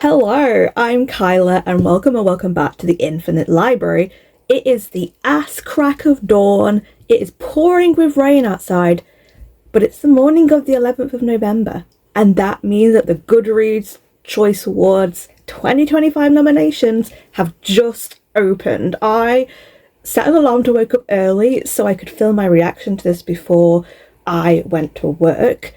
Hello, I'm Kyla and welcome back to the Infinite Library. It is the ass crack of dawn, it is pouring with rain outside, but it's the morning of the 11th of November, and that means that the Goodreads Choice Awards 2025 nominations have just opened. I set an alarm to wake up early so I could film my reaction to this before I went to work.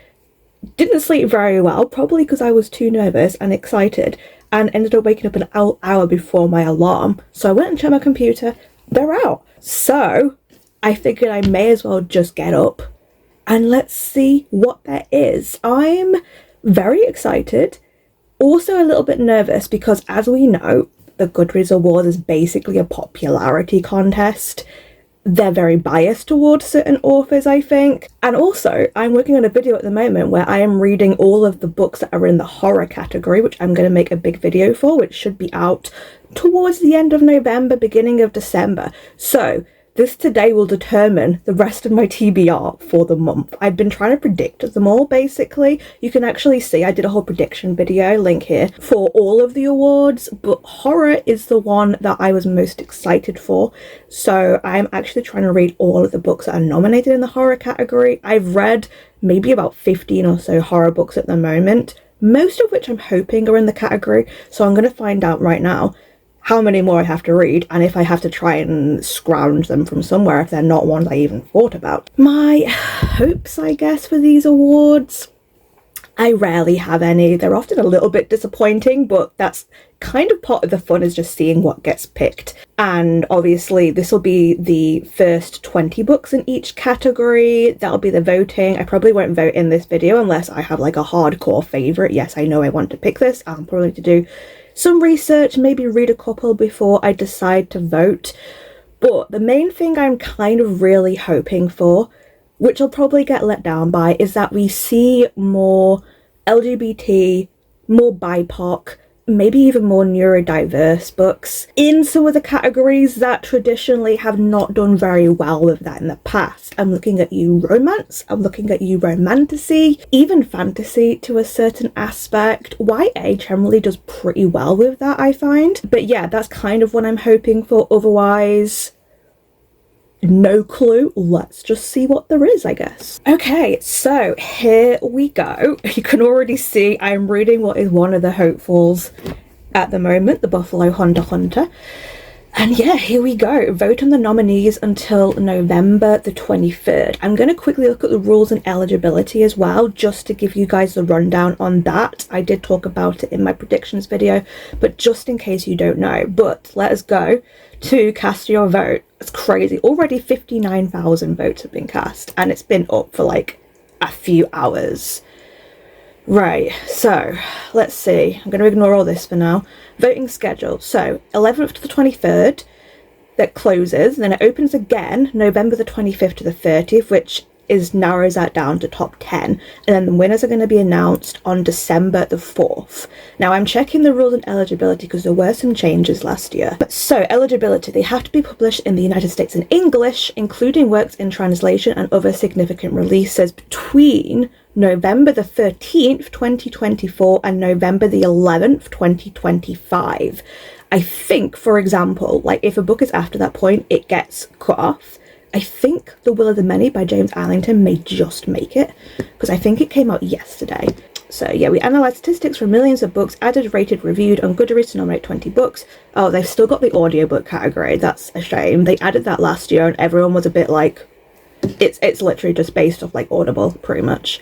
Didn't sleep very well, probably because I was too nervous and excited, and ended up waking up an hour before my alarm. So I went and checked my computer. They're out. So I figured I may as well just get up and let's see what there is. I'm very excited, also a little bit nervous because, as we know, the Goodreads Awards is basically a popularity contest. They're very biased towards certain authors, I think. And also, I'm working on a video at the moment where I am reading all of the books that are in the horror category, which I'm going to make a big video for, which should be out towards the end of November, beginning of December. So this today will determine the rest of my TBR for the month. I've been trying to predict them all, basically. You can actually see I did a whole prediction video, link here, for all of the awards, but horror is the one that I was most excited for. So I'm actually trying to read all of the books that are nominated in the horror category. I've read maybe about 15 or so horror books at the moment, most of which I'm hoping are in the category. So I'm going to find out right now how many more I have to read, and if I have to try and scrounge them from somewhere if they're not ones I even thought about. My hopes, I guess, for these awards, I rarely have any. They're often a little bit disappointing, but that's kind of part of the fun, is just seeing what gets picked. And obviously this will be the first 20 books in each category. That'll be the voting. I probably won't vote in this video unless I have like a hardcore favourite. Yes, I know I want to pick this. I'll probably need to do some research, maybe read a couple before I decide to vote. But the main thing I'm kind of really hoping for, which I'll probably get let down by, is that we see more LGBT, more BIPOC, maybe even more neurodiverse books in some of the categories that traditionally have not done very well with that in the past. I'm looking at you romance, I'm looking at you romantasy, even fantasy to a certain aspect. YA generally does pretty well with that, I find. But yeah, that's kind of what I'm hoping for. Otherwise, no clue. Let's just see what there is, I guess. Okay, so here we go. You can already see I'm reading what is one of the hopefuls at the moment, the Buffalo Hunter. And yeah, here we go. Vote on the nominees until November the 23rd. I'm going to quickly look at the rules and eligibility as well, just to give you guys the rundown on that. I did talk about it in my predictions video, but just in case you don't know. But let us go to cast your vote. It's crazy. Already 59,000 votes have been cast, and it's been up for like a few hours. Right, so let's see. I'm going to ignore all this for now. Voting schedule. So 11th to the 23rd, that closes. Then it opens again November the 25th to the 30th, which narrows that down to top 10. And then the winners are going to be announced on December the 4th. Now I'm checking the rules and eligibility because there were some changes last year. So eligibility, they have to be published in the United States in English, including works in translation and other significant releases between November the 13th, 2024 and November the 11th, 2025. I think, for example, like if a book is after that point, it gets cut off. I think The Will of the Many by James Allington may just make it, because I think it came out yesterday. So yeah, we analysed statistics from millions of books, added, rated, reviewed on Goodreads to nominate 20 books. Oh, they've still got the audiobook category. That's a shame. They added that last year and everyone was a bit like, it's literally just based off like Audible, pretty much.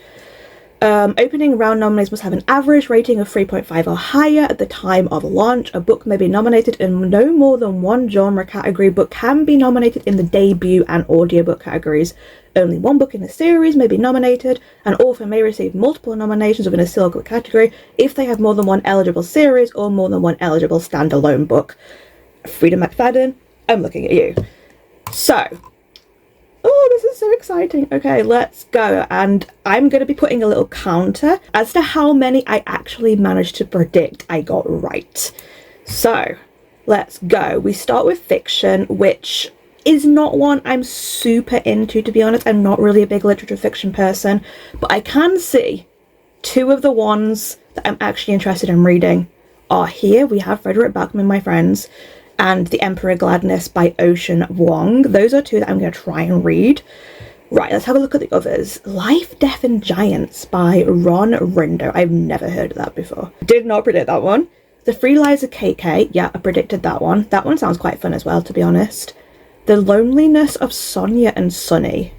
Opening round nominees must have an average rating of 3.5 or higher at the time of launch. A book may be nominated in no more than one genre category, but can be nominated in the debut and audiobook categories. Only one book in a series may be nominated. An author may receive multiple nominations within a single category if they have more than one eligible series or more than one eligible standalone book. Frida McFadden, I'm looking at you. So, oh, this is so exciting. Okay, let's go. And I'm going to be putting a little counter as to how many I actually managed to predict I got right. So, let's go. We start with fiction, which is not one I'm super into, to be honest. I'm not really a big literature fiction person, but I can see two of the ones that I'm actually interested in reading are here. We have Frederick Backman, my friends, and The Emperor Gladness by Ocean Vuong. Those are two that I'm going to try and read. Right, let's have a look at the others. Life, Death and Giants by Ron Rindo. I've never heard of that before. Did not predict that one. The Free Lies of KK. Yeah, I predicted that one. That one sounds quite fun as well, to be honest. The Loneliness of Sonia and Sunny.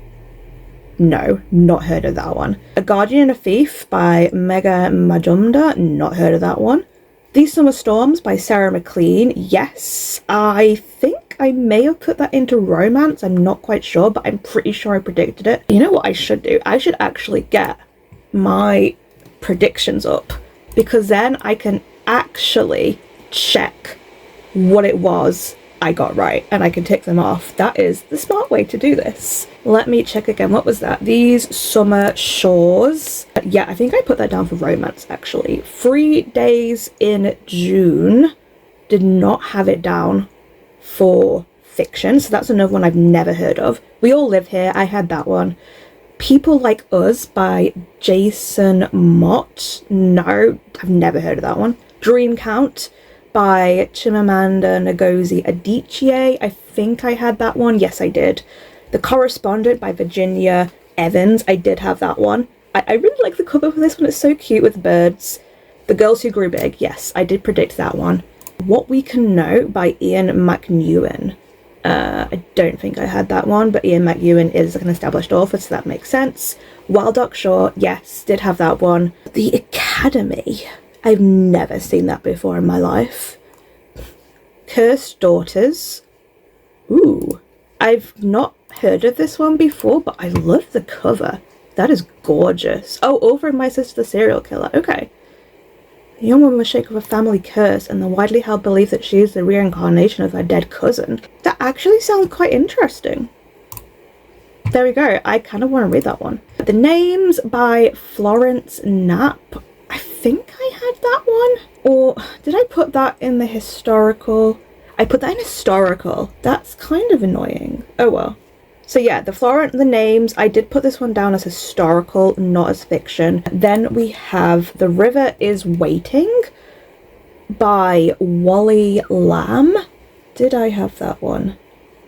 No, not heard of that one. A Guardian and a Thief by Mega Majumdar. Not heard of that one. These Summer Storms by Sarah McLean. Yes, I think I may have put that into romance. I'm not quite sure, but I'm pretty sure I predicted it. You know what I should do? I should actually get my predictions up, because then I can actually check what it was I got right and I can tick them off. That is the smart way to do this. Let me check again. What was that? These Summer Shores. Yeah, I think I put that down for romance, actually. 3 Days in June. Did not have it down for fiction, so that's another one I've never heard of. We All Live Here. I had that one. People Like Us by Jason Mott. No, I've never heard of that one. Dream Count by Chimamanda Ngozi Adichie. I think I had that one. Yes, I did. The Correspondent by Virginia Evans. I did have that one. I really like the cover for this one. It's so cute with birds. The Girls Who Grew Big. Yes, I did predict that one. What We Can Know by Ian McEwan. I don't think I had that one, but Ian McEwan is an established author, so that makes sense. Wild Duck Shore. Yes, did have that one. The Academy. I've never seen that before in my life. Cursed Daughters. Ooh, I've not heard of this one before, but I love the cover. That is gorgeous. Oh, Over My Sister the Serial Killer. Okay. A young woman was shaken with a family curse and the widely held belief that she is the reincarnation of her dead cousin. That actually sounds quite interesting. There we go. I kind of want to read that one. The Names by Florence Knapp. I think I had that one. Or did I put that in the historical? I put that in historical. That's kind of annoying. Oh well. So yeah, the Names, I did put this one down as historical, not as fiction. Then we have The River is Waiting by Wally Lamb. Did I have that one?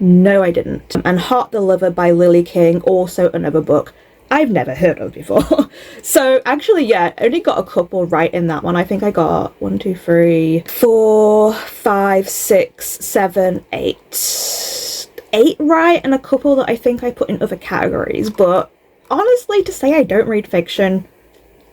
No, I didn't. And Heart the Lover by Lily King, also another book I've never heard of before. So actually, yeah, I only got a couple right in that one. I think I got 1, 2, 3, 4, 5, 6, 7, 8 right, and a couple that I think I put in other categories. But honestly, to say I don't read fiction,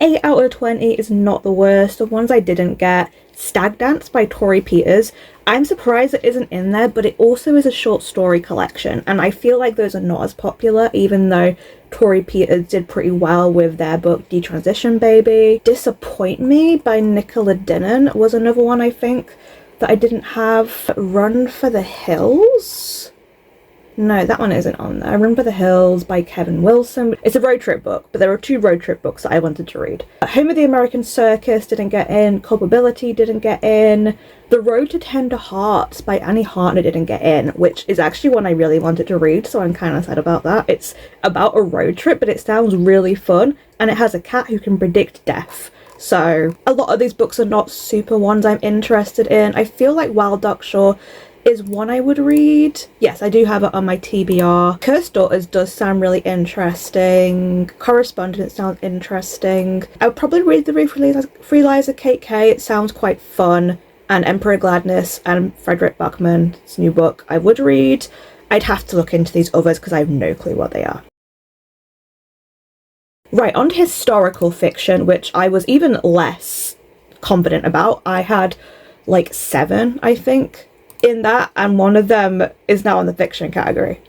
8 out of 20 is not the worst. The ones I didn't get: Stag Dance by Tori Peters. I'm surprised it isn't in there, but it also is a short story collection, and I feel like those are not as popular, even though Tori Peters did pretty well with their book Detransition Baby. Disappoint Me by Nicola Dinnan was another one I think that I didn't have. Run for the Hills? No, that one isn't on there. Run for the Hills by Kevin Wilson. It's a road trip book, but there are 2 road trip books that I wanted to read. Home of the American Circus didn't get in. Culpability didn't get in. The Road to Tender Hearts by Annie Hartner didn't get in, which is actually one I really wanted to read, so I'm kind of sad about that. It's about a road trip, but it sounds really fun, and it has a cat who can predict death. So a lot of these books are not super ones I'm interested in. I feel like Wild Duck Shore is one I would read. Yes, I do have it on my TBR. Cursed Daughters does sound really interesting. Correspondent sounds interesting. I would probably read The Free Lies of Kate K. It sounds quite fun. And Emperor Gladness and Frederick Backman's new book I would read. I'd have to look into these others because I have no clue what they are. Right, on to historical fiction, which I was even less confident about. I had like 7, I think, in that, and one of them is now in the fiction category.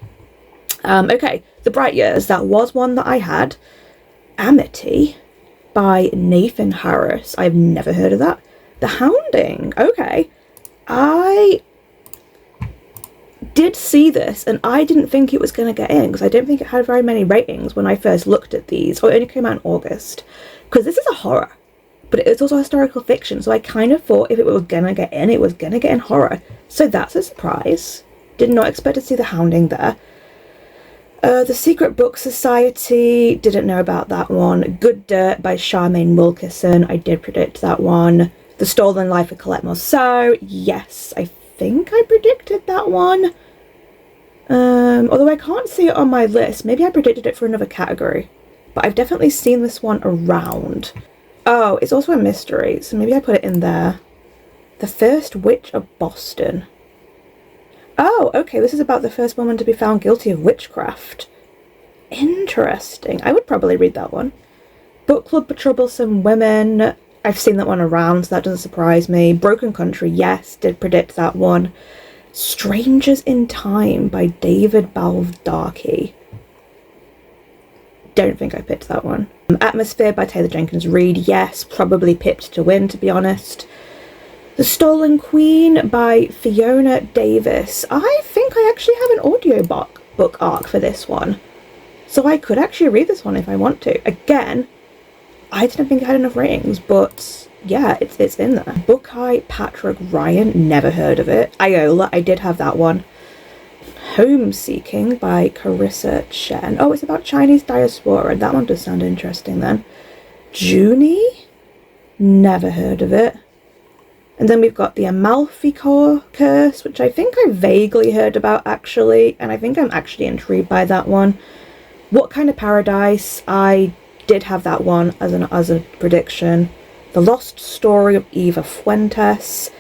Okay, The Bright Years, that was one that I had. Amity by Nathan Harris. I've never heard of that. The Hounding, okay. I did see this and I didn't think it was going to get in because I don't think it had very many ratings when I first looked at these. Oh, it only came out in August. Because this is a horror, but it's also historical fiction, so I kind of thought if it was going to get in, it was going to get in horror. So that's a surprise. Did not expect to see The Hounding there. The Secret Book Society, didn't know about that one. Good Dirt by Charmaine Wilkerson, I did predict that one. The Stolen Life of Colette Marceau. Yes, I think I predicted that one. Although I can't see it on my list. Maybe I predicted it for another category. But I've definitely seen this one around. Oh, it's also a mystery, so maybe I put it in there. The First Witch of Boston. Oh, okay, this is about the first woman to be found guilty of witchcraft. Interesting. I would probably read that one. Book Club for Troublesome Women. I've seen that one around, so that doesn't surprise me. Broken Country, yes, did predict that one. Strangers in Time by David Baldarkey. Don't think I picked that one. Atmosphere by Taylor Jenkins Reid, yes, probably pipped to win, to be honest. The Stolen Queen by Fiona Davis. I think I actually have an audiobook arc for this one. So I could actually read this one if I want to. Again, I didn't think I had enough ratings, but yeah, it's in there. Buckeye Patrick Ryan, never heard of it. Iola, I did have that one. Homeseeking by Carissa Chen. Oh, it's about Chinese diaspora. That one does sound interesting then. Junie? Never heard of it. And then we've got the Amalfi Curse, which I think I vaguely heard about actually, and I think I'm actually intrigued by that one. What Kind of Paradise? I did have that one as a prediction. The Lost Story of Eva Fuentes.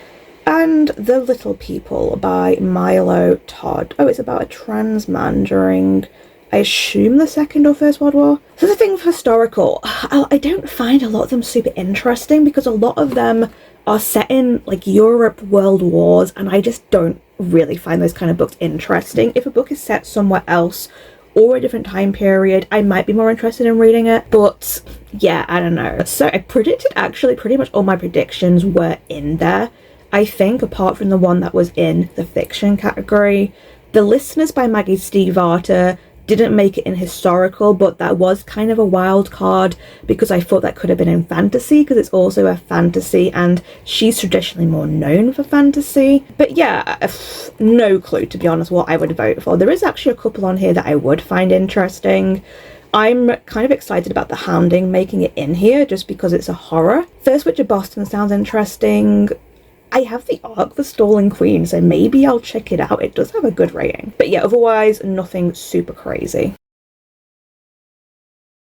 And The Little People by Milo Todd. Oh, it's about a trans man during, I assume, the Second or First World War. So the thing for historical, I don't find a lot of them super interesting because a lot of them are set in like Europe world wars, and I just don't really find those kind of books interesting. If a book is set somewhere else or a different time period, I might be more interested in reading it. But yeah, I don't know. So I predicted actually pretty much all my predictions were in there. I think, apart from the one that was in the fiction category. The Listeners by Maggie Stiefvater didn't make it in historical, but that was kind of a wild card because I thought that could have been in fantasy because it's also a fantasy and she's traditionally more known for fantasy. But yeah, no clue, to be honest, what I would vote for. There is actually a couple on here that I would find interesting. I'm kind of excited about The Hounding making it in here just because it's a horror. First Witch of Boston sounds interesting. I have the arc, The Stolen Queen, so maybe I'll check it out. It does have a good rating. But yeah, otherwise, nothing super crazy.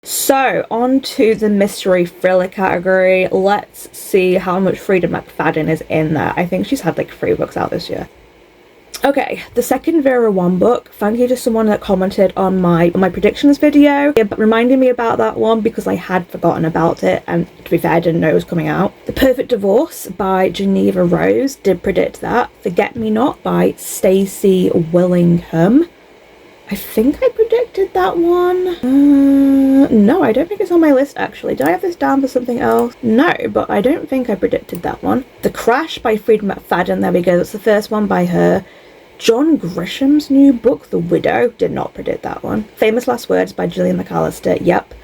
So, on to the mystery thriller category. Let's see how much Frida McFadden is in there. I think she's had like 3 books out this year. Okay, the second Vera Wong book. Thank you to someone that commented on my predictions video, reminding me about that one because I had forgotten about it, and to be fair, I didn't know it was coming out. The Perfect Divorce by Geneva Rose, did predict that. Forget Me Not by Stacey Willingham. I think I predicted that one. No, I don't think it's on my list actually. Did I have this down for something else? No, but I don't think I predicted that one. The Crash by Frida McFadden, there we go, that's the first one by her. John Grisham's new book, The Widow, did not predict that one. Famous Last Words by Gillian McAllister, yep.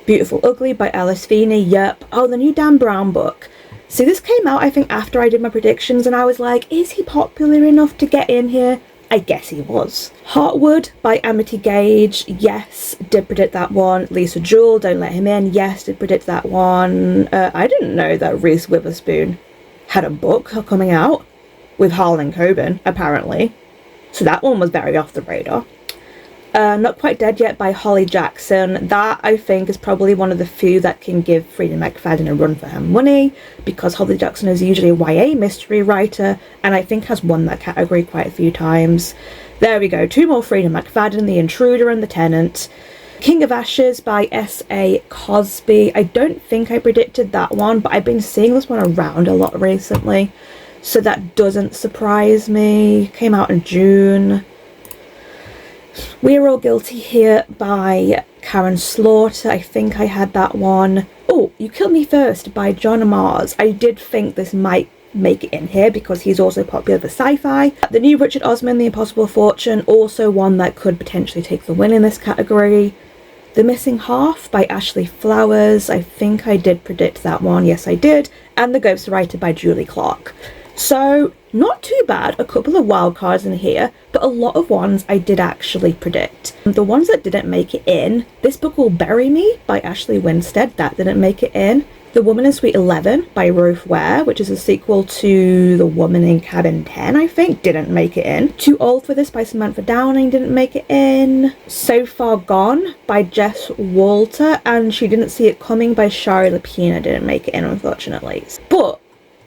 Beautiful Ugly by Alice Feeney, yep. Oh, the new Dan Brown book. See, this came out, I think, after I did my predictions, and I was like, is he popular enough to get in here? I guess he was. Heartwood by Amity Gage, yes, did predict that one. Lisa Jewell, Don't Let Him In, yes, did predict that one. I didn't know that Reese Witherspoon had a book coming out with Harlan Coben, apparently. So that one was very off the radar. Not Quite Dead Yet by Holly Jackson. That, I think, is probably one of the few that can give Frida McFadden a run for her money, because Holly Jackson is usually a YA mystery writer, and I think has won that category quite a few times. There we go, 2 more Frida McFadden, The Intruder and The Tenant. King of Ashes by S.A. Cosby. I don't think I predicted that one, but I've been seeing this one around a lot recently, so that doesn't surprise me. Came out in June. We're All Guilty Here by Karen Slaughter. I think I had that one. Oh, You Kill Me First by John Mars. I did think this might make it in here because he's also popular for sci-fi. The new Richard Osman, The Impossible Fortune, also one that could potentially take the win in this category. The Missing Half by Ashley Flowers. I think I did predict that one. Yes, I did. And The Ghostwriter by Julie Clark. So Not too bad, a couple of wild cards in here, but a lot of ones I did actually predict. The ones that didn't make it in, this book Will Bury Me by Ashley Winstead, that didn't make it in. The Woman in Suite 11 by Ruth Ware, which is a sequel to The Woman in Cabin 10, I think, didn't make it in. Too Old for This by Samantha Downing didn't make it in. So Far Gone by Jess Walter and She Didn't See It Coming by Shari Lapina didn't make it in, unfortunately. But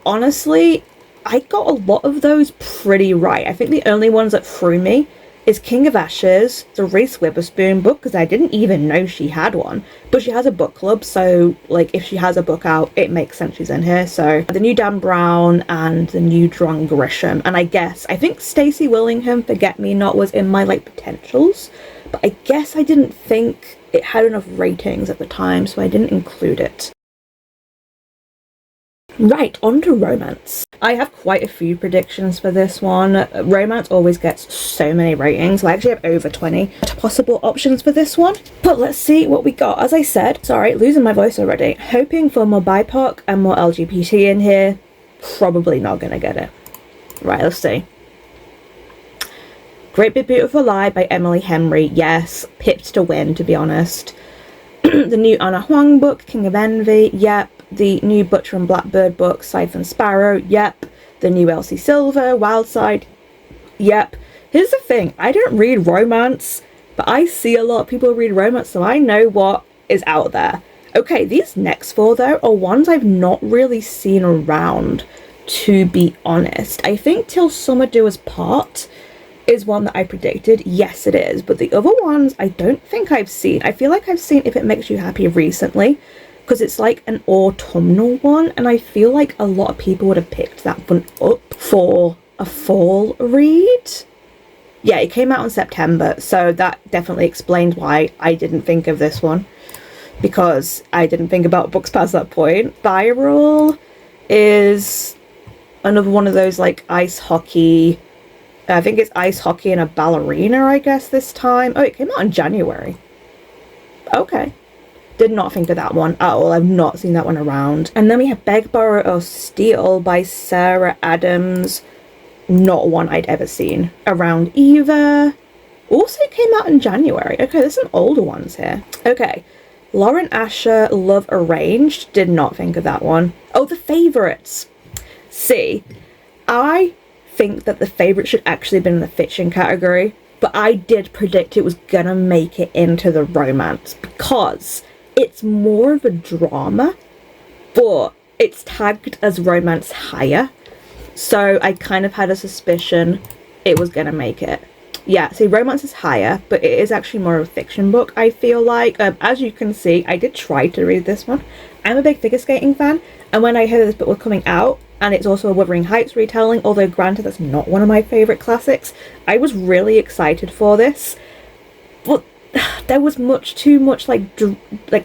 honestly, I got a lot of those pretty right. I think the only ones that threw me is King of Ashes, the Reese Witherspoon book, because I didn't even know she had one, but she has a book club, so like if she has a book out, it makes sense she's in here. So the new Dan Brown and the new John Grisham, and I think Stacey Willingham, Forget Me Not, was in my like potentials, but I guess I didn't think it had enough ratings at the time, so I didn't include it. Right, on to romance. I have quite a few predictions for this one. Romance always gets so many ratings. I actually have over 20 possible options for this one. But let's see what we got. As I said, sorry, losing my voice already. Hoping for more BIPOC and more LGBT in here. Probably not gonna get it. Right, let's see. Great Big Beautiful Lie by Emily Henry. Yes, pipped to win, to be honest. The new Anna Huang book, King of Envy. Yep. The new Butcher and Blackbird book, Siphon Sparrow. Yep. The new Elsie Silver, Wildside. Yep. Here's the thing, I don't read romance, but I see a lot of people read romance, so I know what is out there. Okay, these next four though are ones I've not really seen around, to be honest. I think Till Summer Do Us Part is one that I predicted. Yes, it is, but the other ones I don't think I've seen. I feel like I've seen If It Makes You Happy recently, because it's like an autumnal one, and I feel like a lot of people would have picked that one up for a fall read. Yeah, it came out in September, so that definitely explains why I didn't think of this one, because I didn't think about books past that point. Viral is another one of those like ice hockey, I think it's ice hockey and a ballerina, I guess, this time. Oh, it came out in January. Okay. Did not think of that one at all. I've not seen that one around. And then we have Beg, Borrow or Steal by Sarah Adams. Not one I'd ever seen around either. Also came out in January. Okay, there's some older ones here. Okay. Lauren Asher, Love Arranged. Did not think of that one. Oh, The Favourites. See, I think that The Favourites should actually have been in the fiction category, but I did predict it was gonna make it into the romance because it's more of a drama, but it's tagged as romance higher. So I kind of had a suspicion it was gonna make it. Yeah, see, romance is higher, but it is actually more of a fiction book, I feel like. As you can see, I did try to read this one. I'm a big figure skating fan, and when I heard this book was coming out, and it's also a Wuthering Heights retelling, although granted that's not one of my favourite classics, I was really excited for this. But there was too much like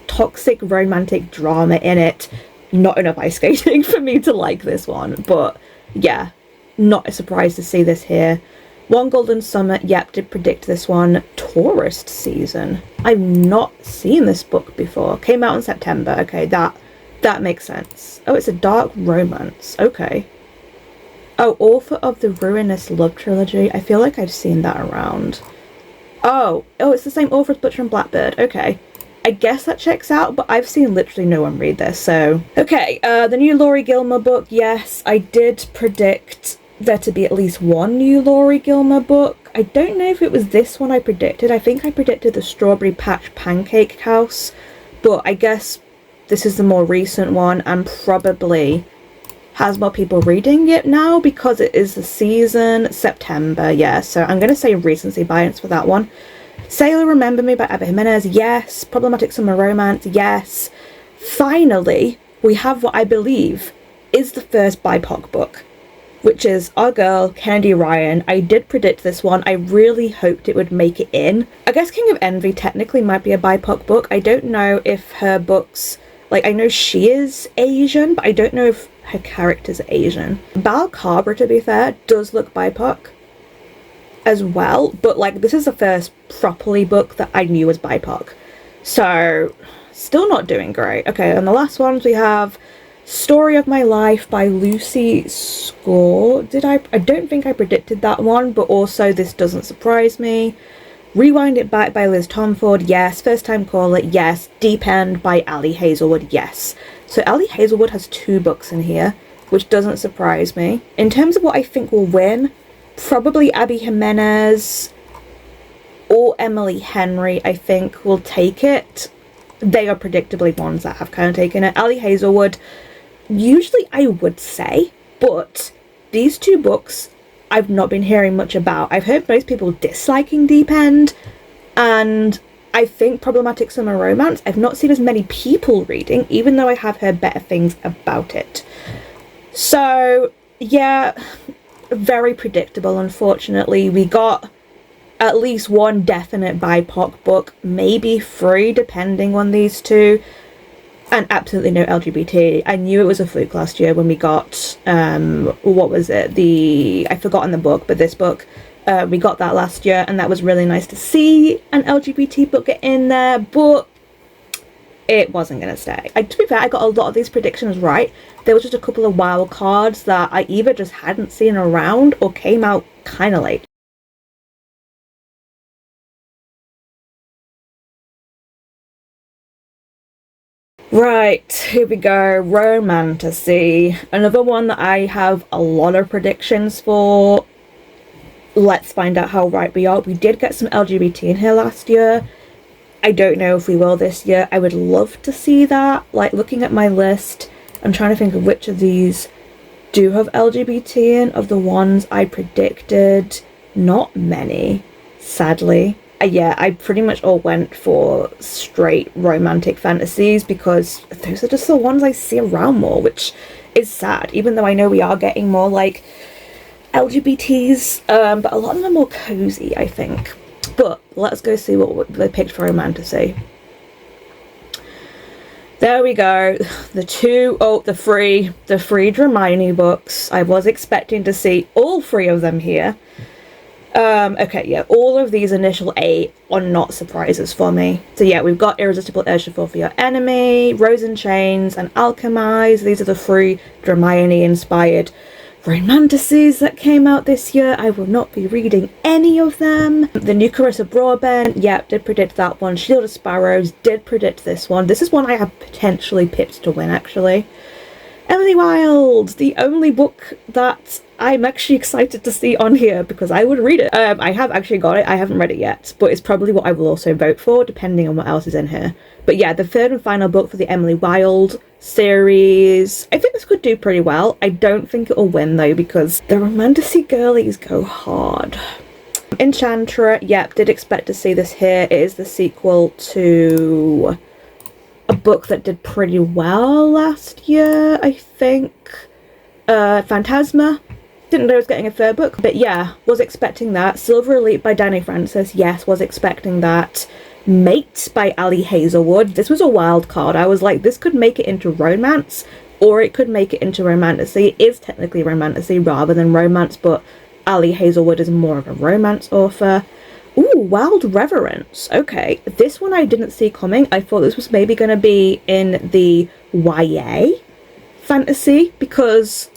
toxic romantic drama in it. Not enough ice skating for me to like this one. But yeah, not a surprise to see this here. One Golden Summer, yep, did predict this one. Tourist Season. I've not seen this book before. Came out in September. Okay, that makes sense. Oh, it's a dark romance. Okay. Oh, author of the Ruinous Love Trilogy. I feel like I've seen that around. Oh, it's the same author as Butcher and Blackbird. Okay. I guess that checks out, but I've seen literally no one read this, so... Okay, the new Laurie Gilmer book. Yes, I did predict there to be at least one new Laurie Gilmer book. I don't know if it was this one I predicted. I think I predicted the Strawberry Patch Pancake House, but I guess this is the more recent one and probably has more people reading it now because it is the season, September, yeah, so I'm going to say recency bias for that one. Sailor Remember Me by Abba Jimenez, yes. Problematic Summer Romance, yes. Finally, we have what I believe is the first BIPOC book, which is our girl, Kennedy Ryan. I did predict this one. I really hoped it would make it in. I guess King of Envy technically might be a BIPOC book. I don't know if her books... Like, I know she is Asian, but I don't know if her character's Asian. Bal Cabra, to be fair, does look BIPOC as well, but like this is the first properly book that I knew was BIPOC, so still not doing great. Okay, and the last ones we have Story of My Life by Lucy Score. I don't think I predicted that one, but also this doesn't surprise me. Rewind It Back by Liz Tomford, yes. First Time Caller, yes. Deep End by Ali Hazelwood, yes. So Ali Hazelwood has 2 books in here, which doesn't surprise me. In terms of what I think will win, probably Abby Jimenez or Emily Henry, I think, will take it. They are predictably ones that have kind of taken it. Ali Hazelwood, usually I would say, but these 2 books I've not been hearing much about. I've heard most people disliking Deep End, and I think Problematic Summer Romance I've not seen as many people reading, even though I have heard better things about it. So yeah, very predictable, unfortunately. We got at least 1 definite BIPOC book, maybe 3 depending on these 2, and absolutely no LGBT. I knew it was a fluke last year when we got, what was it, I've forgotten the book, but this book, we got that last year, and that was really nice to see an LGBT book get in there, but it wasn't going to stay. To be fair, I got a lot of these predictions right. There was just a couple of wild cards that I either just hadn't seen around or came out kind of late. Right, here we go. Romantasy. Another one that I have a lot of predictions for. Let's find out how right we are. We did get some LGBT in here last year. I don't know if we will this year. I would love to see that. Like, looking at my list, I'm trying to think of which of these do have LGBT in. Of the ones I predicted, not many, sadly. Yeah, I pretty much all went for straight romantic fantasies because those are just the ones I see around more, which is sad, even though I know we are getting more like LGBTs, but a lot of them are more cozy, I think. But let's go see what they picked for Romantasy. There we go. The 3 Dramini books. I was expecting to see all 3 of them here. Okay, yeah, all of these initial 8 are not surprises for me. So yeah, we've got Irresistible Urge to Fall for Your Enemy, Rose in Chains, and Alchemize. These are the 3 Hermione-inspired romantasies that came out this year. I will not be reading any of them. The new Carissa Broadbent, yep, did predict that one. Shield of Sparrows, did predict this one. This is one I have potentially pipped to win, actually. Emily Wilde, the only book that I'm actually excited to see on here because I would read it. I have actually got it. I haven't read it yet, but it's probably what I will also vote for depending on what else is in here. But yeah, the 3rd and final book for the Emily Wilde series. I think this could do pretty well. I don't think it will win though because the Romantasy girlies go hard. Enchantress, yep, did expect to see this here. It is the sequel to a book that did pretty well last year, I think. Phantasma. Didn't know I was getting a 3rd book, but yeah, was expecting that. Silver Elite by Danny Francis, yes, was expecting that. Mate by Ali Hazelwood. This was a wild card. I was like, this could make it into romance, or it could make it into romantasy. It is technically romantasy rather than romance, but Ali Hazelwood is more of a romance author. Ooh, Wild Reverence. Okay, this one I didn't see coming. I thought this was maybe going to be in the YA fantasy because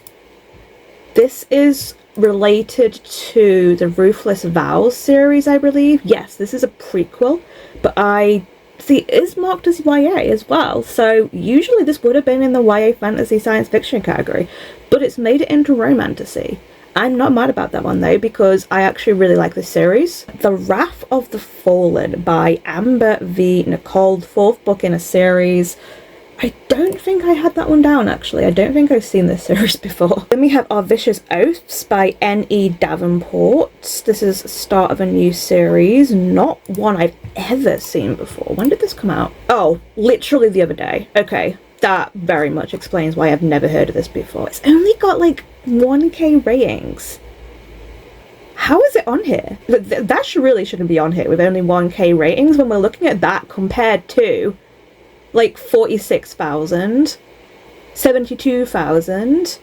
this is related to the Ruthless Vows series, I believe. Yes, this is a prequel, but I see it is marked as YA as well. So usually this would have been in the YA fantasy science fiction category, but it's made it into romantasy. I'm not mad about that one though, because I actually really like this series. The Wrath of the Fallen by Amber V. Nicole, 4th book in a series. I don't think I had that one down actually. I don't think I've seen this series before. Then we have Our Vicious Oaths by N.E. Davenport. This is the start of a new series, not one I've ever seen before. When did this come out? Oh, literally the other day. Okay, that very much explains why I've never heard of this before. It's only got like 1k ratings. How is it on here? That really shouldn't be on here with only 1k ratings when we're looking at that compared to like 46,000, 72,000,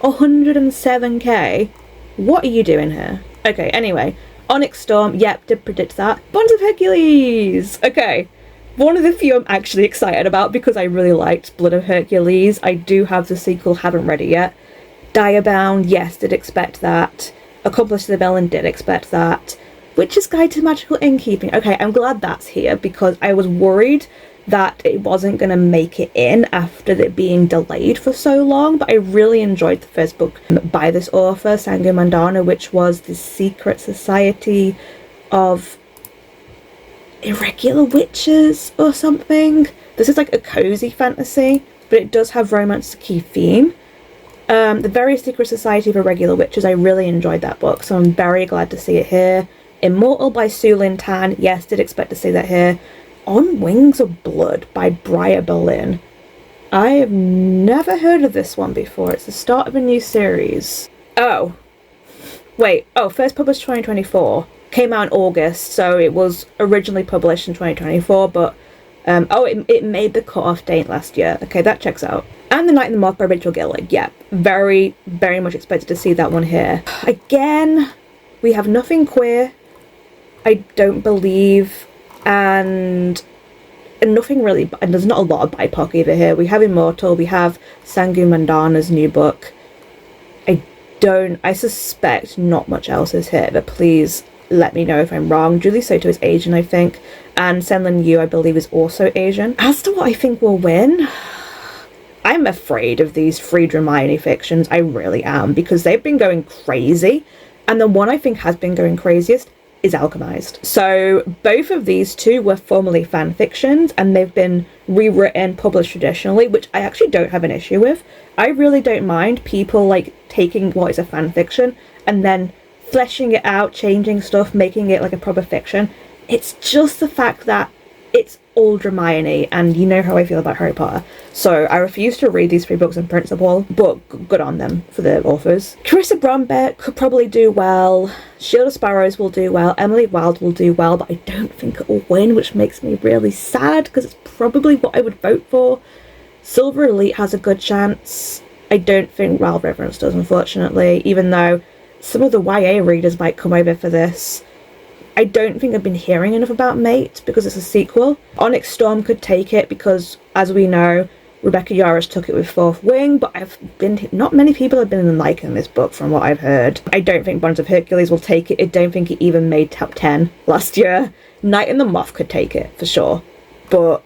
107k. What are you doing here? Okay, anyway, Onyx Storm, yep, did predict that. Bonds of Hercules! Okay, one of the few I'm actually excited about because I really liked Blood of Hercules. I do have the sequel, haven't read it yet. Diabound, yes, did expect that. Accomplice to the Villain, did expect that. Witch's Guide to Magical Innkeeping. Okay, I'm glad that's here because I was worried that it wasn't going to make it in after it being delayed for so long, but I really enjoyed the first book by this author, Sangu Mandana, which was The Secret Society of Irregular Witches or something. This is like a cozy fantasy, but it does have romance as a key theme. The Very Secret Society of Irregular Witches, I really enjoyed that book, so I'm very glad to see it here. Immortal by Su Lin Tan, yes, did expect to see that here. On Wings of Blood by Briar Berlin. I have never heard of this one before. It's the start of a new series. Oh. Wait. Oh, first published 2024. Came out in August, so it was originally published in 2024, but it made the cut-off date last year. Okay, that checks out. And The Night and the Moth by Rachel Gillig. Yeah, very, very much expected to see that one here. Again, we have nothing queer, I don't believe, and nothing really, and there's not a lot of BIPOC either here. We have Immortal, we have Sangu Mandana's new book. I suspect not much else is here, but please let me know if I'm wrong. Julie Soto is Asian, I think, and Senlin Yu, I believe, is also Asian. As to what I think will win, I'm afraid of these Fried Hermione fictions. I really am, because they've been going crazy, and the one I think has been going craziest is Alchemized. So both of these two were formerly fan fictions, and they've been rewritten, published traditionally, which I actually don't have an issue with. I really don't mind people like taking what is a fan fiction and then fleshing it out, changing stuff, making it like a proper fiction. It's just the fact that it's old Hermione, and you know how I feel about Harry Potter. So I refuse to read these three books in principle, but good on them for the authors. Carissa Brombeck could probably do well. Shield of Sparrows will do well. Emily Wilde will do well, but I don't think it will win, which makes me really sad because it's probably what I would vote for. Silver Elite has a good chance. I don't think Wild Reverence does, unfortunately, even though some of the YA readers might come over for this. I don't think I've been hearing enough about Mate because it's a sequel. Onyx Storm could take it because, as we know, Rebecca Yarros took it with Fourth Wing, but not many people have been liking this book from what I've heard. I don't think Bonds of Hercules will take it. I don't think it even made top 10 last year. Night and the Moth could take it, for sure. But,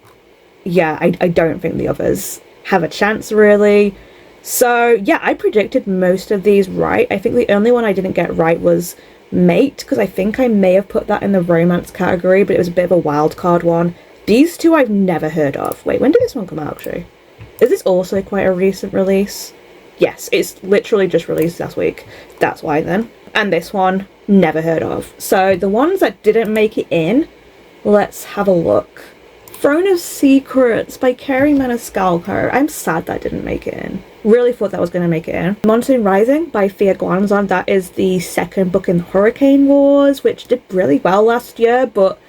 yeah, I don't think the others have a chance, really. So, yeah, I predicted most of these right. I think the only one I didn't get right was Mate, because I think I may have put that in the romance category, but it was a bit of a wild card one. These two I've never heard of. Wait, when did this one come out, actually? Is this also quite a recent release? Yes, it's literally just released last week. That's why then. And this one, never heard of. So the ones that didn't make it in, let's have a look. Throne of Secrets by Kerry Maniscalco. I'm sad that didn't make it in. Really thought that was going to make it in. Monsoon Rising by Thea Guanzon. That is the second book in Hurricane Wars, which did really well last year, but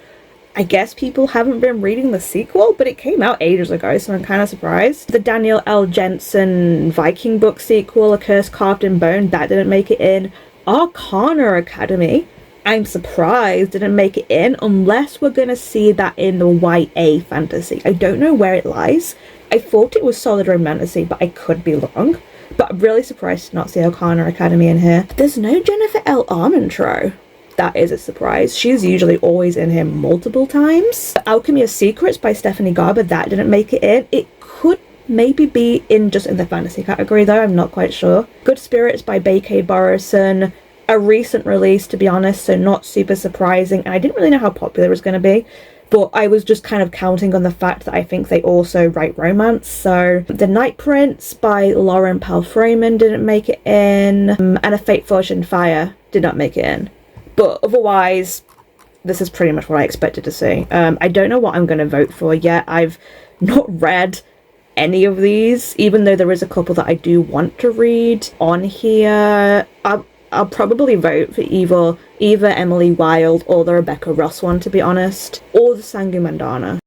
I guess people haven't been reading the sequel, but it came out ages ago, so I'm kind of surprised. The Daniel L. Jensen Viking book sequel, A Curse Carved in Bone, that didn't make it in. Arcana Academy, I'm surprised didn't make it in, unless we're going to see that in the YA fantasy. I don't know where it lies. I thought it was solid romantasy, but I could be wrong. But I'm really surprised to not see Arcana Academy in here. There's no Jennifer L. Armentrout. That is a surprise. She's usually always in here multiple times. Alchemy of Secrets by Stephanie Garber, that didn't make it in. It could maybe be in just in the fantasy category though, I'm not quite sure. Good Spirits by B.K. Borison. A recent release, to be honest, so not super surprising. And I didn't really know how popular it was going to be, but I was just kind of counting on the fact that I think they also write romance. So The Night Prince by Lauren Palfreyman didn't make it in. And A Fate Forged in Fire did not make it in. But otherwise, this is pretty much what I expected to see. I don't know what I'm going to vote for yet. I've not read any of these, even though there is a couple that I do want to read on here. I'll probably vote for either Emily Wilde or the Rebecca Ross one, to be honest, or the Sangu Mandana.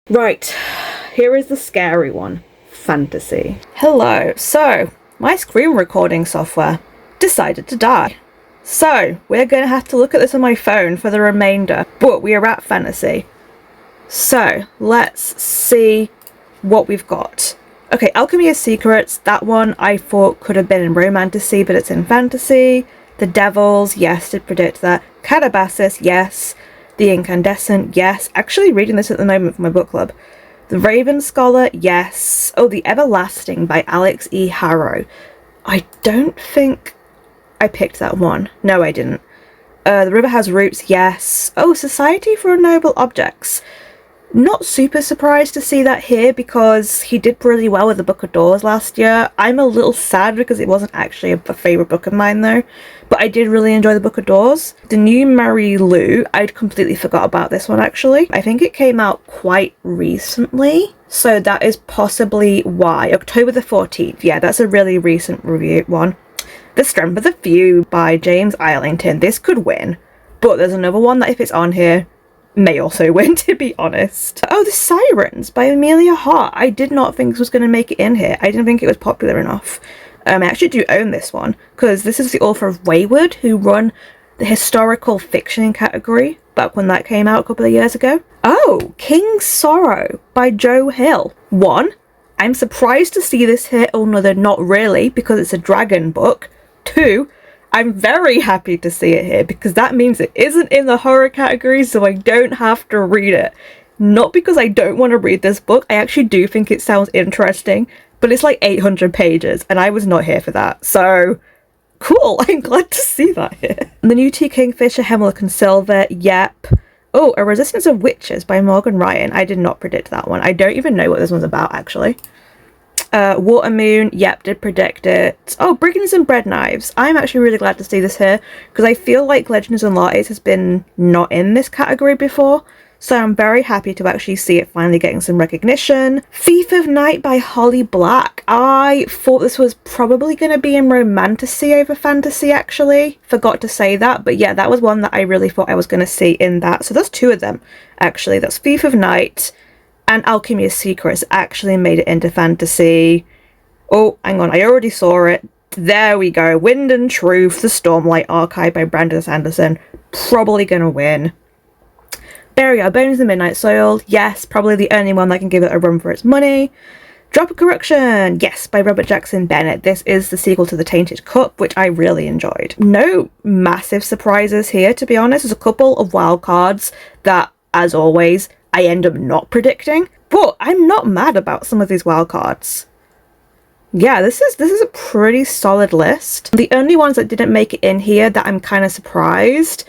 Right, here is the scary one. Fantasy. Hello. So, my screen recording software decided to die. So, we're going to have to look at this on my phone for the remainder, but we are at fantasy. So let's see what we've got. Okay, Alchemy of Secrets, that one I thought could have been in Romantasy, but it's in fantasy. The Devils, yes, did predict that. Catabasis, yes. The Incandescent, yes. Actually reading this at the moment for my book club. The Raven Scholar, yes. Oh, The Everlasting by Alex E. Harrow. I don't think I picked that one. No, I didn't. The River Has Roots, yes. Oh, Society for Noble Objects. Not super surprised to see that here because he did really well with the Book of Doors last year. I'm a little sad because it wasn't actually a favourite book of mine though, but I did really enjoy the Book of Doors. The New Mary Lou, I'd completely forgot about this one actually. I think it came out quite recently, so that is possibly why. October the 14th, yeah, that's a really recent review one. The Strength of the Few by James Islington, this could win, but there's another one that if it's on here, may also win, to be honest. Oh, The Sirens by Amelia Hart. I did not think this was going to make it in here. I didn't think it was popular enough. I actually do own this one, because this is the author of Wayward, who run the historical fiction category back when that came out a couple of years ago. Oh, King's Sorrow by Joe Hill. One, I'm surprised to see this here. Oh no, they're not really, because it's a dragon book. Two, I'm very happy to see it here because that means it isn't in the horror category, so I don't have to read it. Not because I don't want to read this book, I actually do think it sounds interesting, but it's like 800 pages and I was not here for that. So cool, I'm glad to see that here. The New T. Kingfisher, Hemlock and Silver, yep. Oh, A Resistance of Witches by Morgan Ryan. I did not predict that one. I don't even know what this one's about actually. Water Moon, yep, did predict it. Oh, Brigands and Bread Knives. I'm actually really glad to see this here because I feel like Legends and Lattes has been not in this category before, so I'm very happy to actually see it finally getting some recognition. Thief of Night by Holly Black. I thought this was probably going to be in Romantasy over fantasy actually. Forgot to say that, but yeah, that was one that I really thought I was going to see in that. So there's two of them actually. That's Thief of Night and Alchemy of Secrets actually made it into fantasy. Oh, hang on, I already saw it. There we go. Wind and Truth, The Stormlight Archive by Brandon Sanderson. Probably gonna win. Bury Our Bones in Midnight Soil. Yes, probably the only one that can give it a run for its money. Drop of Corruption. Yes, by Robert Jackson Bennett. This is the sequel to The Tainted Cup, which I really enjoyed. No massive surprises here, to be honest. There's a couple of wild cards that, as always, I end up not predicting, but I'm not mad about some of these wildcards. Yeah, this is a pretty solid list. The only ones that didn't make it in here that I'm kind of surprised,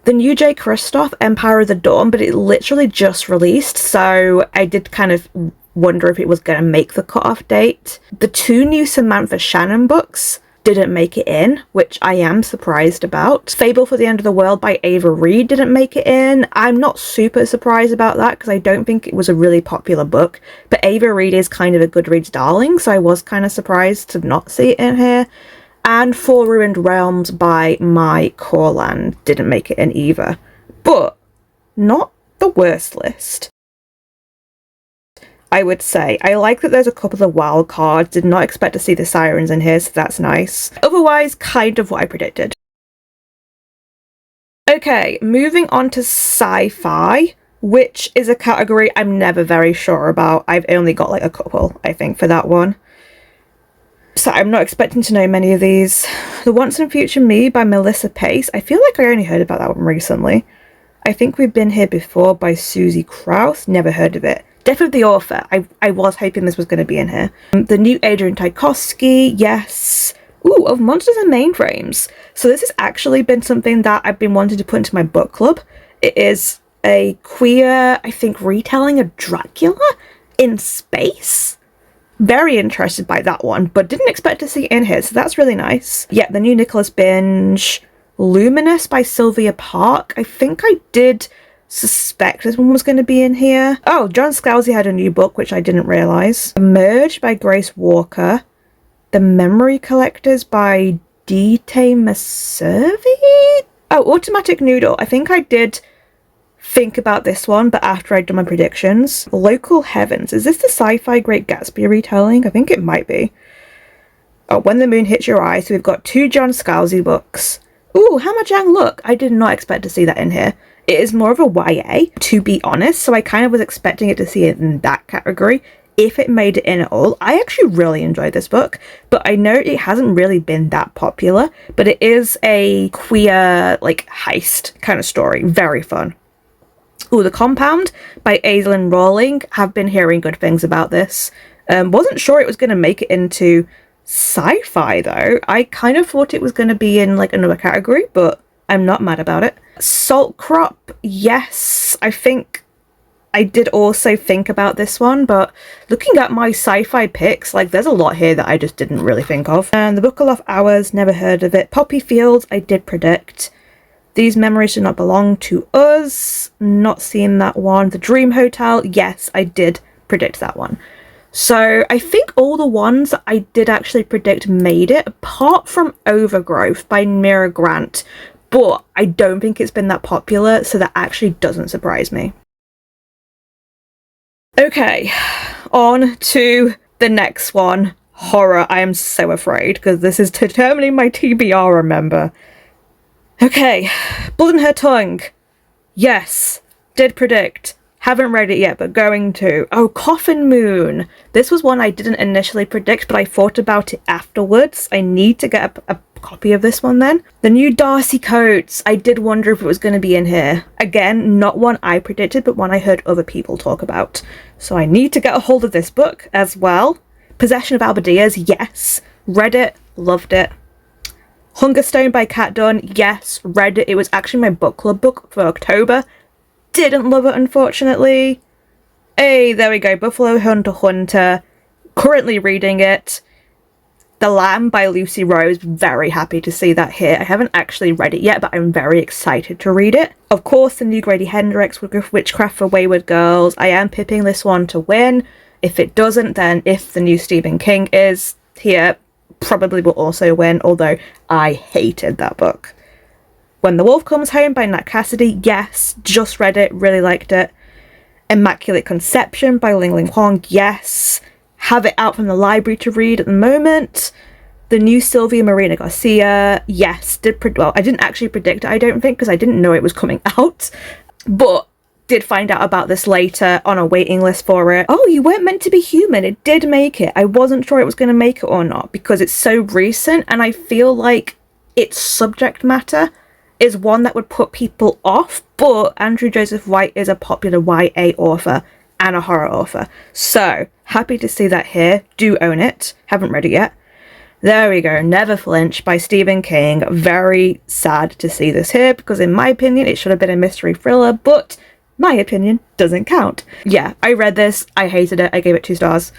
the new J. Kristoff, Empire of the Dawn, but it literally just released, so I did kind of wonder if it was going to make the cutoff date. The two new Samantha Shannon books didn't make it in, which I am surprised about. Fable for the End of the World by Ava Reid didn't make it in. I'm not super surprised about that because I don't think it was a really popular book, but Ava Reid is kind of a Goodreads darling, so I was kind of surprised to not see it in here. And Four Ruined Realms by Mai Corland didn't make it in either, but not the worst list, I would say. I like that there's a couple of wild cards. Did not expect to see the Sirens in here, so that's nice. Otherwise, kind of what I predicted. Okay, moving on to Sci-Fi, which is a category I'm never very sure about. I've only got like a couple, I think, for that one. So I'm not expecting to know many of these. The Once and Future Me by Melissa Pace. I feel like I only heard about that one recently. I think We've Been Here Before by Susie Krauss. Never heard of it. Death of the Author. I was hoping this was going to be in here. The new Adrian Tchaikovsky. Yes. Ooh, of Monsters and Mainframes. So this has actually been something that I've been wanting to put into my book club. It is a queer, I think, retelling of Dracula in space. Very interested by that one, but didn't expect to see it in here, so that's really nice. Yeah, the new Nicholas Binge. Luminous by Sylvia Park. I think I did suspect this one was going to be in here. Oh, John Scalzi had a new book, which I didn't realise. Emerge by Grace Walker. The Memory Collectors by D.T. Maservi? Oh, Automatic Noodle. I think I did think about this one, but after I'd done my predictions. Local Heavens. Is this the Sci-Fi Great Gatsby retelling? I think it might be. Oh, When the Moon Hits Your Eye. So we've got two John Scalzi books. Ooh, Hammer Jang Look. I did not expect to see that in here. It is more of a YA, to be honest, so I kind of was expecting it to see it in that category if it made it in at all. I actually really enjoyed this book, but I know it hasn't really been that popular, but it is a queer, like, heist kind of story. Very fun. Oh, The Compound by Aislinn Rawling. Have been hearing good things about this. Wasn't sure it was going to make it into Sci-Fi, though. I kind of thought it was going to be in, like, another category, but I'm not mad about it. Salt Crop, yes, I think I did also think about this one, but looking at my sci-fi picks, like, there's a lot here that I just didn't really think of. And The Book of Lost Hours, never heard of it. Poppy Fields, I did predict. These Memories Do Not Belong to Us, not seen that one. The Dream Hotel, yes, I did predict that one. So I think all the ones I did actually predict made it, apart from Overgrowth by Mira Grant, but I don't think it's been that popular, so that actually doesn't surprise me. Okay, on to the next one. Horror. I am so afraid, because this is determining my TBR, remember. Okay, Blood in Her Tongue. Yes, did predict. Haven't read it yet, but going to. Oh, Coffin Moon. This was one I didn't initially predict, but I thought about it afterwards. I need to get a copy of this one then. The New Darcy Coates. I did wonder if it was going to be in here. Again, not one I predicted, but one I heard other people talk about. So I need to get a hold of this book as well. Possession of Albedeas. Yes. Read it. Loved it. Hungerstone by Kat Dunn. Yes. Read it. It was actually my book club book for October. Didn't love it, unfortunately. Hey, there we go. Buffalo Hunter Hunter. Currently reading it. The Lamb by Lucy Rose. Very happy to see that here. I haven't actually read it yet, but I'm very excited to read it. Of course, the new Grady Hendrix, Witchcraft for Wayward Girls. I am pipping this one to win. If it doesn't, then if the new Stephen King is here, probably will also win, although I hated that book. When the Wolf Comes Home by Nat Cassidy. Yes, just read it, really liked it. Immaculate Conception by Ling Ling Huang. Yes. Have it out from the library to read at the moment. The new Sylvia Marina Garcia. Yes, well, I didn't actually predict it, I don't think, because I didn't know it was coming out. But did find out about this later on a waiting list for it. Oh, You Weren't Meant to Be Human. It did make it. I wasn't sure it was going to make it or not because it's so recent, and I feel like its subject matter is one that would put people off, but Andrew Joseph White is a popular YA author and a horror author. So, happy to see that here. Do own it. Haven't read it yet. There we go. Never Flinch by Stephen King. Very sad to see this here, because in my opinion, it should have been a mystery thriller, but my opinion doesn't count. Yeah, I read this. I hated it. I gave it 2 stars.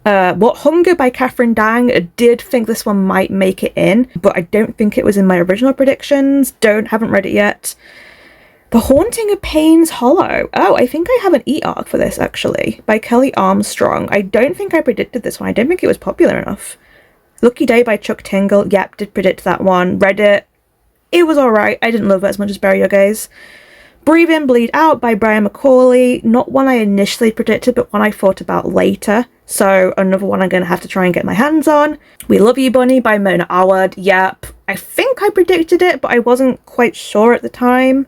What Hunger by Catherine Dang. I did think this one might make it in, but I don't think it was in my original predictions. Haven't read it yet. The Haunting of Payne's Hollow. Oh, I think I have an e-arc for this, actually, by Kelly Armstrong. I don't think I predicted this one. I don't think it was popular enough. Lucky Day by Chuck Tingle. Yep, did predict that one. Read it. It was alright. I didn't love it as much as Bury Your Gaze. Breathe In, Bleed Out by Brian McCauley. Not one I initially predicted, but one I thought about later. So another one I'm going to have to try and get my hands on. We Love You, Bunny by Mona Awad. Yep, I think I predicted it, but I wasn't quite sure at the time.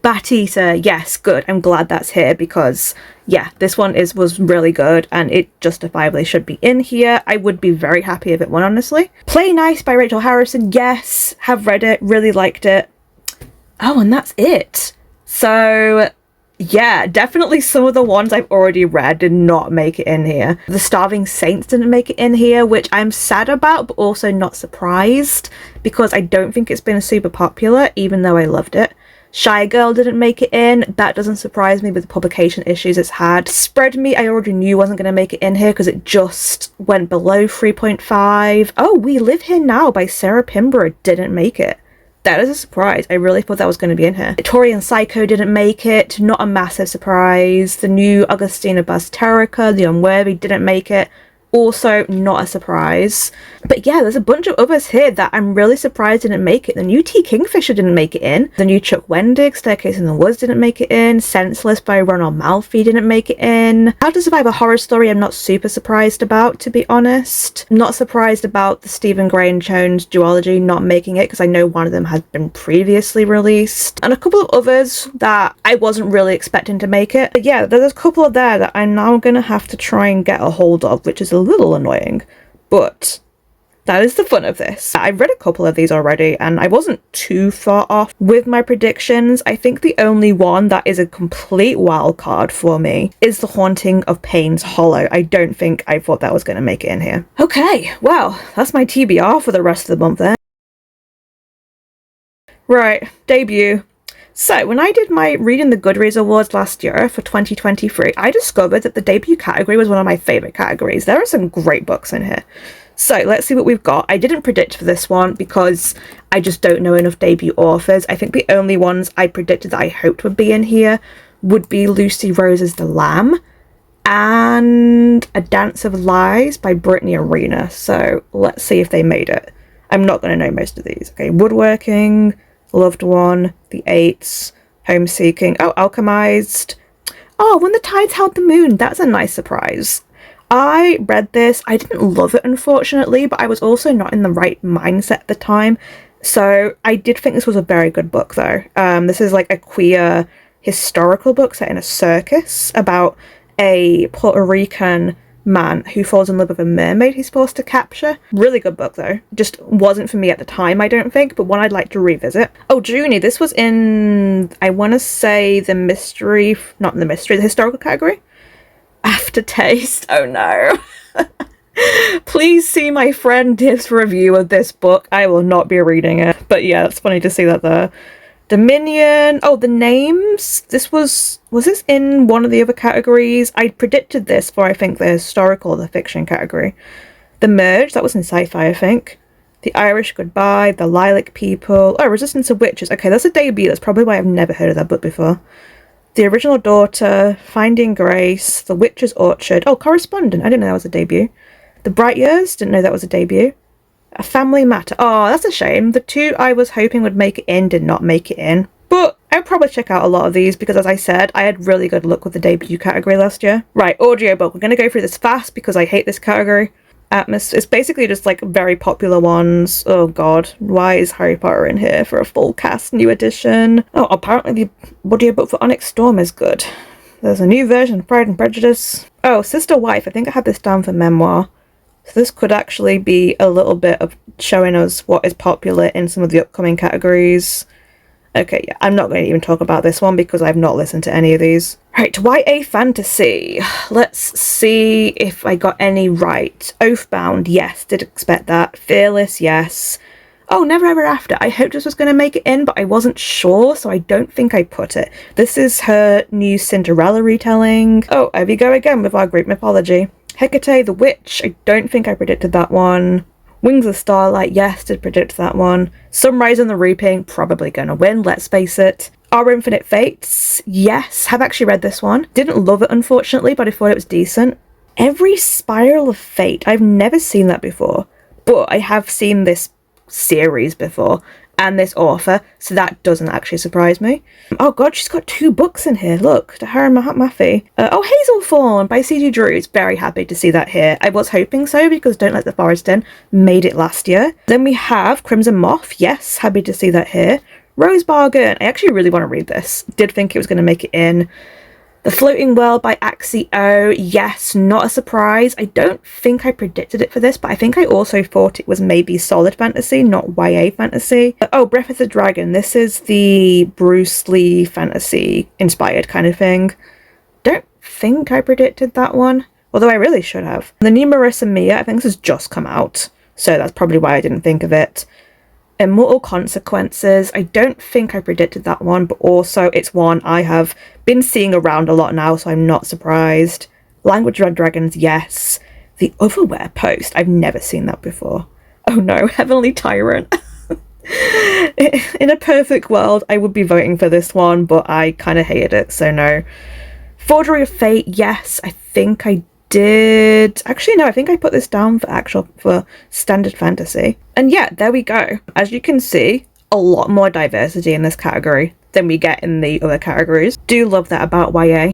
Bat Eater, yes, good. I'm glad that's here because, yeah, this one was really good and it justifiably should be in here. I would be very happy if it won, honestly. Play Nice by Rachel Harrison, yes, have read it, really liked it. Oh, and that's it. So, yeah, definitely some of the ones I've already read did not make it in here. The Starving Saints didn't make it in here, which I'm sad about, but also not surprised because I don't think it's been super popular, even though I loved it. Shy Girl didn't make it in. That doesn't surprise me with the publication issues it's had. Spread Me, I already knew wasn't going to make it in here because it just went below 3.5. Oh, We Live Here Now by Sarah Pinborough didn't make it. That is a surprise. I really thought that was going to be in here. Victorian Psycho didn't make it. Not a massive surprise. The new Augustina Basterica, The Unworthy, didn't make it. Also not a surprise. But yeah, there's a bunch of others here that I'm really surprised didn't make it. The new T. Kingfisher didn't make it in. The new Chuck Wendig, Staircase in the Woods, didn't make it in. Senseless by Ronald Malfi didn't make it in. How to Survive a Horror Story I'm not super surprised about, to be honest. I'm not surprised about the Stephen Gray and Jones duology not making it, because I know one of them has been previously released. And a couple of others that I wasn't really expecting to make it. But yeah, there's a couple of there that I'm now going to have to try and get a hold of, which is a little annoying, but that is the fun of this. I've read a couple of these already and I wasn't too far off with my predictions. I think the only one that is a complete wild card for me is The Haunting of Payne's Hollow. I don't think I thought that was going to make it in here. Okay, well, that's my TBR for the rest of the month then. Right, debut. So, when I did my Reading the Goodreads Awards last year for 2023, I discovered that the debut category was one of my favourite categories. There are some great books in here. So, let's see what we've got. I didn't predict for this one because I just don't know enough debut authors. I think the only ones I predicted that I hoped would be in here would be Lucy Rose's The Lamb and A Dance of Lies by Brittany Arena. So, let's see if they made it. I'm not going to know most of these. Okay, Woodworking, Loved One, The Eights, Homeseeking, oh, Alchemized. Oh, When the Tides Held the Moon, that's a nice surprise. I read this, I didn't love it unfortunately, but I was also not in the right mindset at the time, so I did think this was a very good book though. This is like a queer historical book set in a circus about a Puerto Rican man who falls in love with a mermaid he's supposed to capture. Really good book though. Just wasn't for me at the time, I don't think, but one I'd like to revisit. Oh, Junie, this was in, I want to say the historical category? Aftertaste. Oh no. Please see my friend Div's review of this book. I will not be reading it. But yeah, it's funny to see that there. Dominion. Oh, The Names. This was this in one of the other categories? I predicted this for, I think, the historical or the fiction category. The Merge. That was in Sci-Fi, I think. The Irish Goodbye. The Lilac People. Oh, Resistance of Witches. Okay, that's a debut. That's probably why I've never heard of that book before. The Original Daughter. Finding Grace. The Witch's Orchard. Oh, Correspondent. I didn't know that was a debut. The Bright Years. Didn't know that was a debut. A Family Matter. Oh, that's a shame. The two I was hoping would make it in did not make it in. But I'll probably check out a lot of these because, as I said, I had really good luck with the debut category last year. Right, audiobook. We're going to go through this fast because I hate this category. It's basically just like very popular ones. Oh god, why is Harry Potter in here for a full cast new edition? Oh, apparently the audiobook for Onyx Storm is good. There's a new version of Pride and Prejudice. Oh, Sister Wife. I think I had this down for Memoir. So this could actually be a little bit of showing us what is popular in some of the upcoming categories. Okay, yeah, I'm not going to even talk about this one because I've not listened to any of these. Right, YA Fantasy. Let's see if I got any right. Oathbound, yes, did expect that. Fearless, yes. Oh, Never Ever After. I hoped this was going to make it in, but I wasn't sure, so I don't think I put it. This is her new Cinderella retelling. Oh, here we go again with our Greek mythology. Hecate the Witch, I don't think I predicted that one. Wings of Starlight, yes, did predict that one. Sunrise and the Reaping, probably gonna win, let's face it. Our Infinite Fates, yes, have actually read this one. Didn't love it, unfortunately, but I thought it was decent. Every Spiral of Fate, I've never seen that before, but I have seen this series before, and this author, so that doesn't actually surprise me. Oh god, she's got 2 books in here, look, Tahara Mahaffey. Oh, Hazelthorn by C.G. Drews, very happy to see that here. I was hoping so, because Don't Let the Forest In made it last year. Then we have Crimson Moth, yes, happy to see that here. Rose Bargain, I actually really want to read this. Did think it was going to make it in. The Floating World by Axio, yes, not a surprise. I don't think I predicted it for this, but I think I also thought it was maybe solid fantasy, not YA fantasy. Oh, Breath of the Dragon, this is the Bruce Lee fantasy inspired kind of thing. Don't think I predicted that one, although I really should have. The new Marissa Mia, I think this has just come out, so that's probably why I didn't think of it. Immortal Consequences, I don't think I predicted that one, but also it's one I have been seeing around a lot now, so I'm not surprised. Language Red Dragons, yes. The Otherwhere Post, I've never seen that before. Oh no, Heavenly Tyrant. In a perfect world, I would be voting for this one, but I kind of hated it, so no. Forgery of Fate, yes, I think I did... Actually, no, I think I put this down for standard fantasy. And yeah, there we go. As you can see, a lot more diversity in this category than we get in the other categories. Do love that about YA.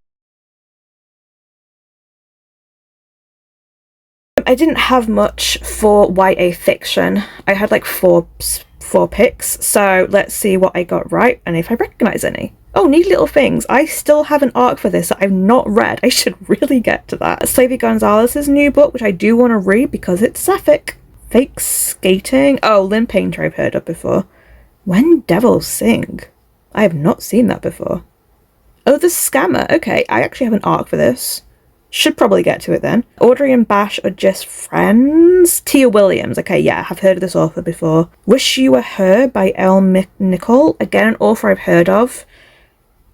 I didn't have much for YA fiction. I had like four picks, so let's see what I got right and if I recognize any. Oh, Neat Little Things. I still have an arc for this that I've not read. I should really get to that. Slavy Gonzalez's new book, which I do want to read because it's sapphic. Fake Skating. Oh, Lynn Painter I've heard of before. When Devils Sing. I have not seen that before. Oh, The Scammer. Okay, I actually have an arc for this. Should probably get to it then. Audrey and Bash Are Just Friends. Tia Williams. Okay, yeah, I've heard of this author before. Wish You Were Her by Elle McNichol. Again, an author I've heard of.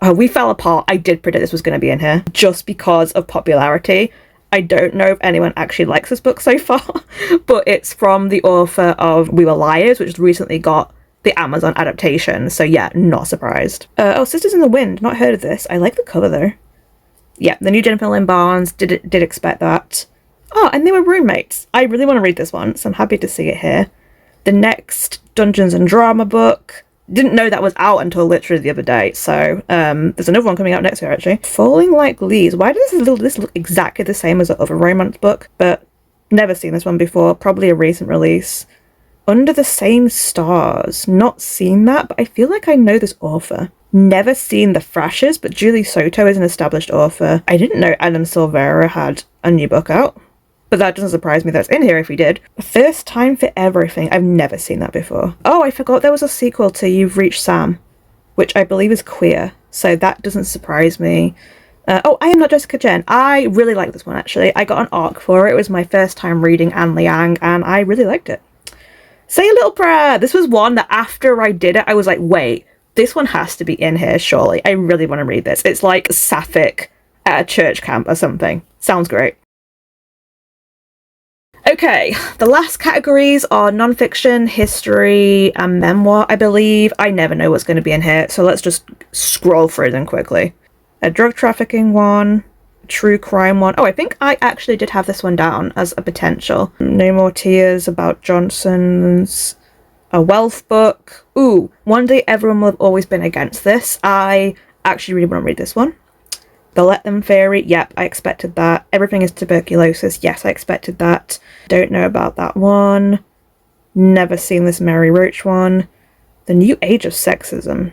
Oh, We Fell Apart. I did predict this was going to be in here just because of popularity. I don't know if anyone actually likes this book so far, but it's from the author of We Were Liars, which recently got the Amazon adaptation. So yeah, not surprised. Oh, Sisters in the Wind. Not heard of this. I like the cover though. Yeah, the new Jennifer Lynn Barnes. Did expect that. Oh, and They Were Roommates. I really want to read this one, so I'm happy to see it here. The next Dungeons and Drama book. Didn't know that was out until literally the other day, so there's another one coming out next year actually. Falling Like Leaves. Why does this look exactly the same as the other romance book? But never seen this one before. Probably a recent release. Under the Same Stars. Not seen that, but I feel like I know this author. Never seen The Thrashers, but Julie Soto is an established author. I didn't know Adam Silvera had a new book out, but that doesn't surprise me that's in here if he did. First Time for Everything. I've never seen that before. Oh, I forgot there was a sequel to You've Reached Sam, which I believe is queer, so that doesn't surprise me. Oh, I Am Not Jessica Jen. I really like this one, actually. I got an arc for it. It was my first time reading Anne Liang, and I really liked it. Say a Little Prayer. This was one that after I did it, I was like, wait, this one has to be in here, surely. I really want to read this. It's like sapphic at a church camp or something. Sounds great. Okay, the last categories are non-fiction, history, and memoir, I believe. I never know what's going to be in here, so let's just scroll through them quickly. A drug trafficking one, a true crime one. Oh, I think I actually did have this one down as a potential. No More Tears about Johnson's. A wealth book. Ooh, One Day Everyone Will Have Always Been Against This. I actually really want to read this one. The Let Them Theory. Yep, I expected that. Everything is Tuberculosis. Yes, I expected that. Don't know about that one. Never seen this Mary Roach one. The New Age of Sexism.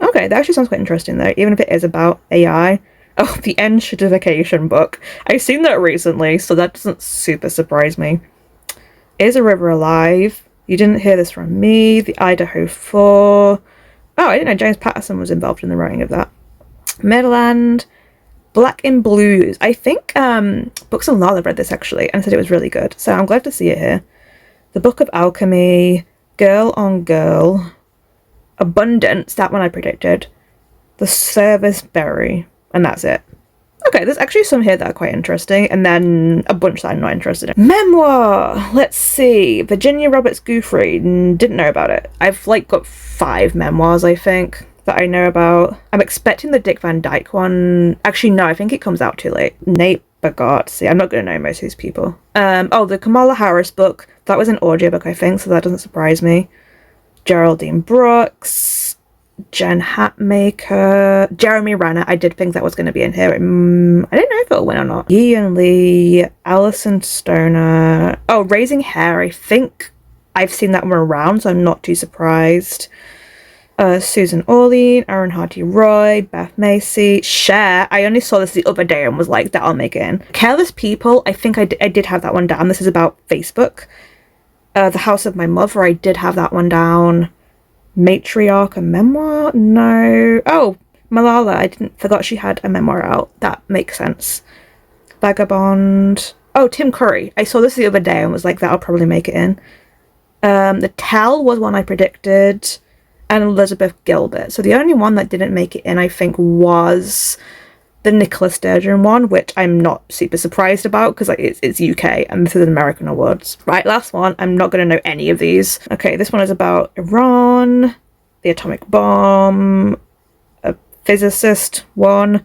Okay, that actually sounds quite interesting though, even if it is about AI. Oh, the End Certification book. I've seen that recently, so that doesn't super surprise me. Is a River Alive? You Didn't Hear This From Me. The Idaho 4. Oh, I didn't know James Patterson was involved in the writing of that. Meadowland. Black in Blues. I think Books and Lala read this actually and said it was really good, so I'm glad to see it here. The Book of Alchemy. Girl on Girl. Abundance. That one I predicted. The Service Berry. And that's it. Okay, there's actually some here that are quite interesting, and then a bunch that I'm not interested in. Memoir! Let's see. Virginia Roberts Guthrie. Didn't know about it. I've, like, got 5 memoirs, I think, that I know about. I'm expecting the Dick Van Dyke one. Actually, no, I think it comes out too late. Nate Bargatze. I'm not going to know most of these people. Oh, the Kamala Harris book. That was an audiobook, I think, so that doesn't surprise me. Geraldine Brooks. Jen Hatmaker, Jeremy Renner. I did think that was going to be in here. I don't know if it'll win or not. Ian Lee, Alison Stoner. Oh, Raising Hair. I think I've seen that one around, so I'm not too surprised. Susan Orlean, Aaron Hardy Roy, Beth Macy, Cher. I only saw this the other day and was like, that'll make it in. Careless People. I think I did have that one down. This is about Facebook. The House of My Mother. I did have that one down. Matriarch, a memoir? No. Oh, Malala. I forgot she had a memoir out. That makes sense. Vagabond. Oh, Tim Curry. I saw this the other day and was like, that'll probably make it in. The Tell was one I predicted. And Elizabeth Gilbert. So the only one that didn't make it in, I think, was the Nicola Sturgeon one, which I'm not super surprised about because like, it's UK and this is an American Awards. Right, last one. I'm not going to know any of these. Okay, this one is about Iran, the atomic bomb, a physicist one.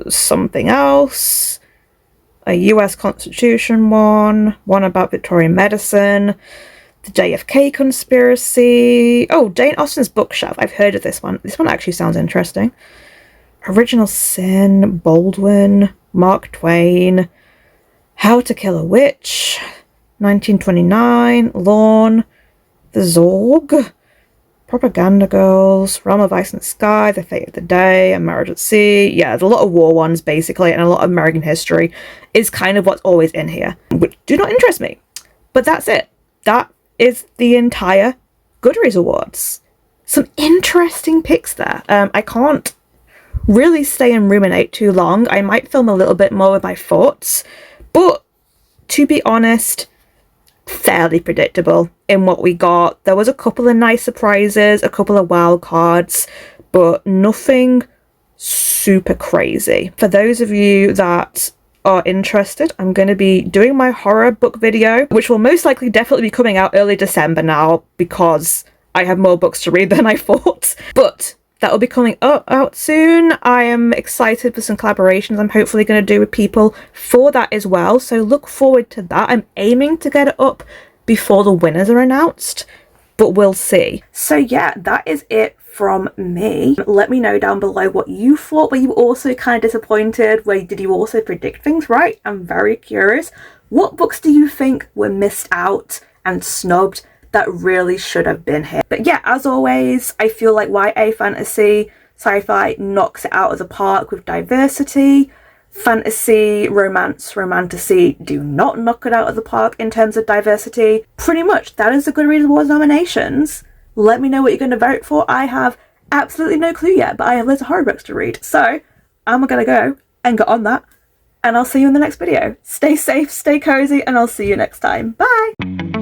something else, a US Constitution one about Victorian medicine, the JFK conspiracy. Oh, Jane Austen's bookshelf. I've heard of this one. This one actually sounds interesting. Original Sin, Baldwin, Mark Twain, How to Kill a Witch, 1929, Lorne, The Zorg, Propaganda Girls, Realm of Ice and Sky, The Fate of the Day, A Marriage at Sea. Yeah, there's a lot of war ones, basically, and a lot of American history is kind of what's always in here, which do not interest me. But that's it. That is the entire Goodreads Awards. Some interesting picks there. I can't really stay and ruminate too long. I might film a little bit more with my thoughts, but to be honest, fairly predictable in what we got. There was a couple of nice surprises, a couple of wild cards, but nothing super crazy. For those of you that are interested, I'm going to be doing my horror book video, which will most likely definitely be coming out early December now because I have more books to read than I thought. But that will be coming out soon. I am excited for some collaborations I'm hopefully going to do with people for that as well. So look forward to that. I'm aiming to get it up before the winners are announced, but we'll see. So yeah, that is it from me. Let me know down below what you thought. Were you also kind of disappointed? Did you also predict things right? I'm very curious. What books do you think were missed out and snubbed that really should have been here? But yeah, as always, I feel like YA fantasy, sci-fi knocks it out of the park with diversity. Fantasy, romance, romantasy do not knock it out of the park in terms of diversity. Pretty much, that is the Goodreads Awards nominations. Let me know what you're going to vote for. I have absolutely no clue yet, but I have loads of horror books to read. So I'm going to go and get on that. And I'll see you in the next video. Stay safe, stay cozy, and I'll see you next time. Bye!